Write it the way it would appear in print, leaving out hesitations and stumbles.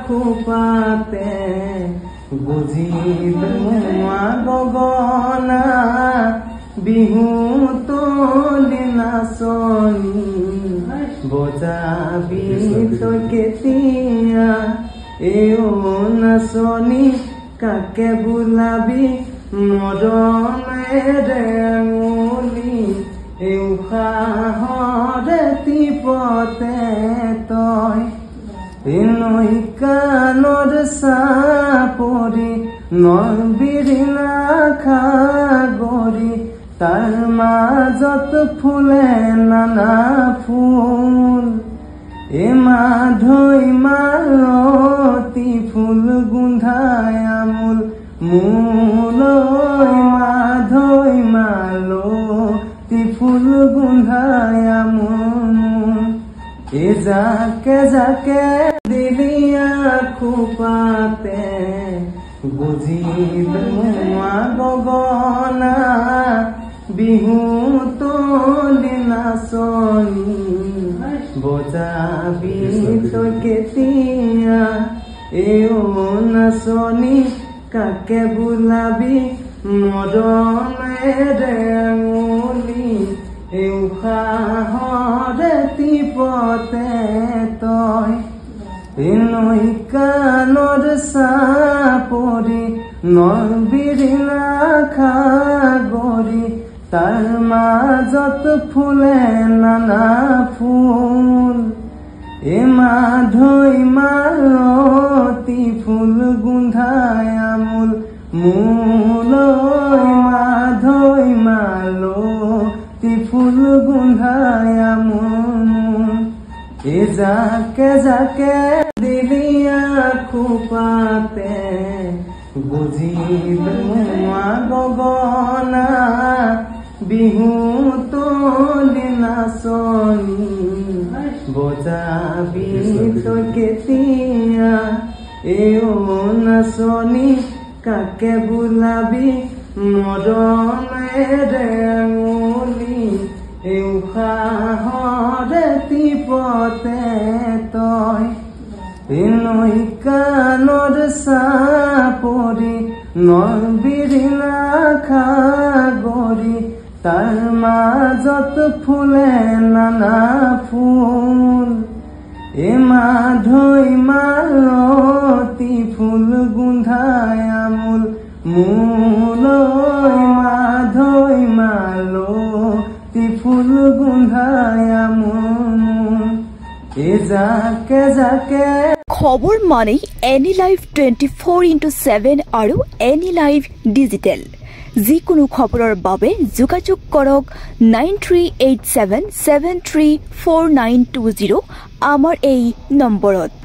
খোপাতে বুজিলো গগনা বিহু তলি নাচনি বজাবি তই কেতিয়া এও নাচনি কাকে বোলাবি মৰমেৰে আঙুলি উশাহৰে টিপতে তই নৈ কাণৰ চাপৰি নবিৰিনা খাগৰি তাৰ মাজত ফুলে নানা ফুল মাধৈ মালতী ফুল গোন্ধাই আমোল মূলৈ মাধৈ মালতী ফুল গোন্ধাই আমোল জাকে জাকে দিলিয়া খোপাতে বুজিলো গগনা বিহু তলি নাচনি বজাবি তই কেতিয়া এও নাচনি কাকে বোলাবি মৰমেৰে আঙুলি উশাহৰে টিপতে তই নৈ কাণৰ চাপৰি নবিৰিনা খাগৰি তাৰ মাজত ফুলে নানা ফুল মাধৈ মালতী ফুল গোন্ধাই আমোল মূলৈ মাধৈ মালতী ফুল গোন্ধাই আমোল জাকে জাকে দিলিয়া খোপাতে বুজিলো গগনা বিহু তলি নাচনি বজাবি তই কেতিয়া এও নাচনি কাকে বোলাবি মৰমেৰে আঙুলি উশাহৰে টিপতে তই নৈ কাণৰ চাপৰি নবিৰিনা খাগৰি তাৰ মাজত ফুলে নানা ফুল মাধৈ মালতী ফুল গোন্ধাই আমোল মূলৈ মাধৈ মালতী ফুল গোন্ধাই আমোল জাকে জাকে খবৰ মানে এনি লাইভ 24/7 আৰু এনি লাইভ ডিজিটেল যিকোনো খবৰৰ বাবে যোগাযোগ কৰক 9387734920 আমাৰ এই নম্বৰত।